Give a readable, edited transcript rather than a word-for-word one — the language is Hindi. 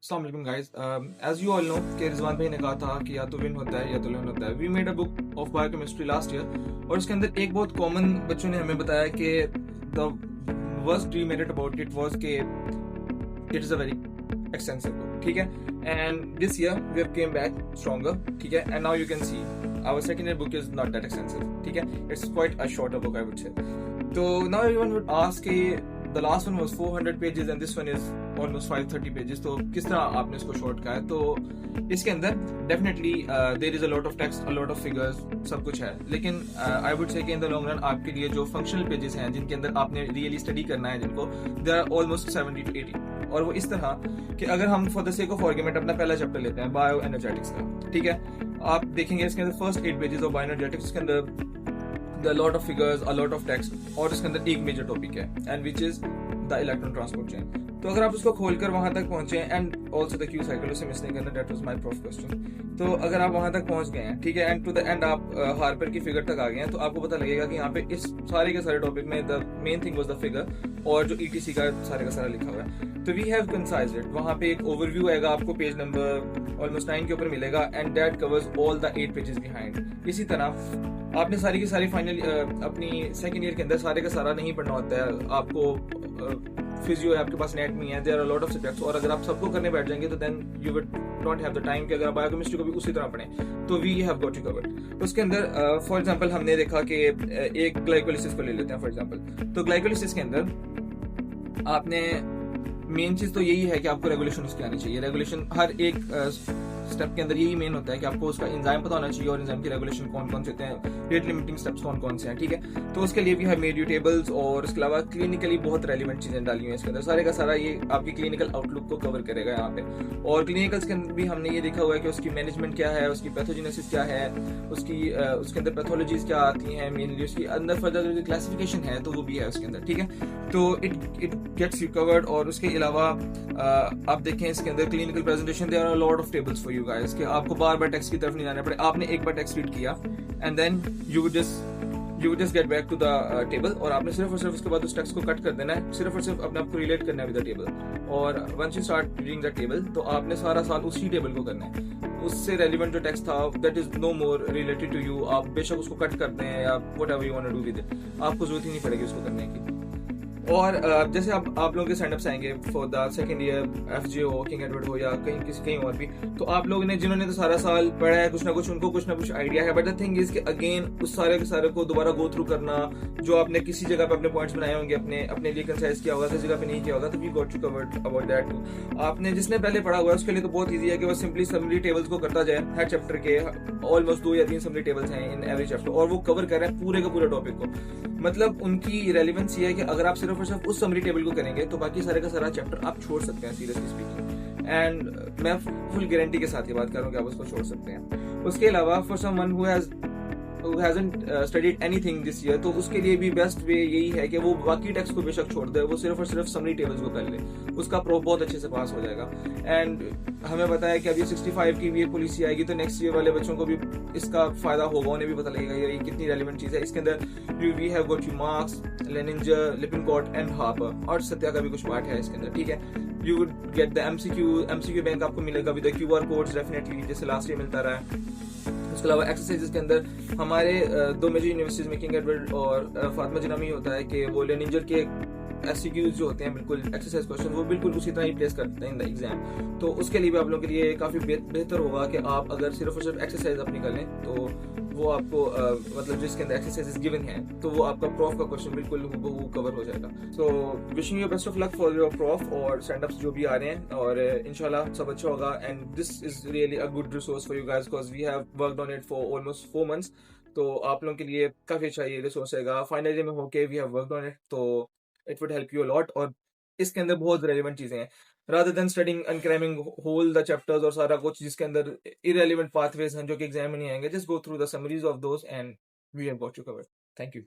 अस्सलाम वालेकुम guys. As you all know कि रिजवान भाई ने कहा था कि या तो विन होता है या तो लर्न होता है। We made a book of biochemistry last year और उसके अंदर एक बहुत कॉमन बच्चों ने हमें बताया कि the worst we made it about it was कि it is a very extensive book, ठीक है। And this year we have came back stronger, ठीक है। And now you can see our second year book is not that extensive, ठीक है। It's quite a shorter book I would say. तो नाउ एवरीवन वुड आस्क कि the last one was 400 pages and this one is almost 530 pages, तो किस तरह आपने इसको शॉर्ट कहा है। तो इसके अंदर definitely there is a lot of text, a lot of figures, सब कुछ है। लेकिन आई वुड से कि इन द लॉन्ग रन आपके लिए जो फंक्शनल पेजेस हैं जिनके अंदर आपने रियली स्टडी करना है, जिनको दे आर ऑलमोस्ट 70 to 80। और वो इस तरह कि अगर हम for the sake of argument अपना पहला चैप्टर लेते हैं बायो एनर्जेटिक्स का, ठीक है। आप देखेंगे इसके अंदर first 8 pages of bio energetics के अंदर a lot of figures, a lot of text, और इसके अंदर एक मेजर टॉपिक है and which is the electron transport chain. तो अगर आप उसको खोलकर वहां तक पहुंचे and also the Q cycle, उसे मिस नहीं करना, that was my proof question. तो अगर आप वहां तक पहुंच गए हैं, ठीक है, एंड टू द एंड आप हार्पर की फिगर तक आ गए हैं, तो आपको पता लगेगा कि यहाँ पे इस सारे के सारे टॉपिक में the main thing was the figure और जो ईटीसी का सारा लिखा हुआ है। तो वी हैव कंसाइज्ड इट। वहां पे एक ओवरव्यू आएगा आपको पेज नंबर ऑलमोस्ट 9 के ऊपर मिलेगा and that covers all the 8 pages behind. इसी तरह आपने सारी की सारी फाइनल अपनी सेकेंड ईयर के अंदर सारे का सारा नहीं पढ़ना होता है। आपको फिजियो है, आपके पास एनाटॉमी है, there are lot of subjects, और अगर आप सबको करने बैठ जाएंगे तो then you will not have the time कि अगर आप बायोकेमिस्ट्री को भी उसी तरह पढ़ें। तो we have got you covered. उसके अंदर फॉर एग्जांपल हमने देखा कि एक ग्लाइकोलिसिस को ले लेते हैं फॉर एग्जांपल। तो ग्लाइकोलिसिस के अंदर आपने मेन चीज तो यही है कि आपको रेगुलेशन उसकी आनी चाहिए। रेगुलेशन हर एक स्टेप के अंदर यही मेन होता है कि आपको उसका एंजाइम पता होना चाहिए और एंजाइम की रेगुलेशन कौन कौन से होते हैं, रेट लिमिटिंग स्टेप्स कौन कौन से हैं, ठीक है। तो उसके लिए भी हैव मेड यू टेबल्स और उसके अलावा क्लिनिकली बहुत रेलिवेंट चीजें डाली हुई हैं इसके अंदर। सारे का सारा ये आपकी क्लिनिकल आउटलुक को कवर करेगा यहाँ पे। और क्लिनिकल्स के अंदर भी हमने ये देखा हुआ है कि उसकी मैनेजमेंट क्या है, उसकी पैथोजेनेसिस क्या है, उसके अंदर पैथोलॉजीज क्या आती हैं, मेनली उसके अंदर फर्दर जो क्लासिफिकेशन है तो वो भी है उसके अंदर, ठीक है। तो इट गेट्स यू कवर्ड। और उसके अलावा आप देखें इसके अंदर clinical presentation, there are lot of tables for you guys कि आपको बार बार टेक्स्ट की तरफ नहीं जाना पड़े। आपने एक बार टेक्स्ट रीड किया and then you would just get back to the table और आपने सिर्फ और सिर्फ उसके बाद उस टेक्स्ट को कट कर देना है, सिर्फ और सिर्फ अपने आप को रिलेट करना है विद द टेबल। और once you start reading the table तो आपने सारा साल उसी टेबल को करना है। उससे रेलिवेंट जो टेक्स्ट था that is no more related to you. आप बेशक उसको कट कर दें या whatever you want to do with it, आपको जरूरत ही नहीं पड़ेगी उसको करने की। और जैसे आप लोगों के स्टैंडअप्स आएंगे for the second year FJ हो, किंग एडवर्ड हो या कहीं और भी, तो आप लोगों ने जिन्होंने तो सारा साल पढ़ा है कुछ ना कुछ, उनको कुछ ना कुछ आइडिया है। बट द थिंग इज कि अगेन उस सारे के सारे को दोबारा गो थ्रू करना, जो आपने किसी जगह पे अपने पॉइंट्स बनाए होंगे, अपने लिए कंसाइज किया होगा, किसी जगह पे नहीं किया होगा, तो we got you covered about that too. आपने जिसने पहले पढ़ा हुआ है उसके लिए तो बहुत ईजी है कि वो सिंपली समरी टेबल्स को करता जाए। हर चैप्टर के ऑलमोस्ट 2 या 3 समरी टेबल्स हैं इन एवरी चैप्टर और वो कवर कर रहे हैं पूरे का पूरा टॉपिक को। मतलब उनकी रेलिवेंस ये है कि अगर आप सिर्फ और सिर्फ उस समरी टेबल को करेंगे तो बाकी सारे का सारा चैप्टर आप छोड़ सकते हैं, सीरियसली स्पीकिंग। एंड मैं फुल गारंटी के साथ ये बात कर रहा हूँ कि आप उसको छोड़ सकते हैं। उसके अलावा for someone who hasn't studied anything this year, तो उसके लिए भी बेस्ट वे यही है कि वो बाकी टेक्स्ट को बेशक छोड़ दे, वो सिर्फ और सिर्फ समरी टेबल्स को कर ले, उसका प्रो बहुत अच्छे से पास हो जाएगा। एंड हमें पता है कि अभी 65 की भी एक पॉलिसी आएगी तो नेक्स्ट ईयर वाले बच्चों को भी इसका फायदा होगा, उन्हें भी पता लगेगा ये कितनी रेलिवेंट चीज है। इसके अंदर we have got you Marks, Lehninger, Lippincott and Harper, और सत्या का भी कुछ पार्ट है इसके अंदर, ठीक है। You would get the MCQ bank आपको मिलेगा with the QR codes definitely, जैसे लास्ट ईयर मिलता रहा है। उसके अलावा एक्सरसाइजेस के अंदर हमारे 2 मेजर यूनिवर्सिटीज में किंग एडवर्ड और फातिमा जिन्ना में होता है कि वो लेनिंजर के एससीक्यूज जो होते हैं बिल्कुल एक्सरसाइज क्वेश्चन वो बिल्कुल उसी तरह ही प्लेस करते हैं इन द एग्जाम। तो उसके लिए भी आप लोगों के लिए काफी बेहतर होगा कि आप अगर सिर्फ और सिर्फ एक्सरसाइज अपनी कर लें तो वो आपको मतलब जिसके अंदर एक्सरसाइजेस गिवन है तो वो आपका प्रॉफ का क्वेश्चन बिल्कुल हूबहू कवर हो जाएगा। So wishing you best of luck for your prof और स्टैंड-अप्स जो भी आ रहे हैं, और इंशाल्लाह सब अच्छा होगा। And this is really a good resource for you guys because we have worked on it for almost 4 months. तो आप लोगों के लिए काफी अच्छा ये रिसोर्स रहेगा। फाइनल ईयर में होके we have worked on it, तो it would help you a lot. और इसके अंदर बहुत रेलिवेंट चीजें हैं, rather than studying and cramming whole the chapters और सारा कुछ जिसके अंदर irrelevant pathways हैं जो कि एग्जाम में नहीं आएंगे, just go through the summaries of those and we have got you covered. Thank you.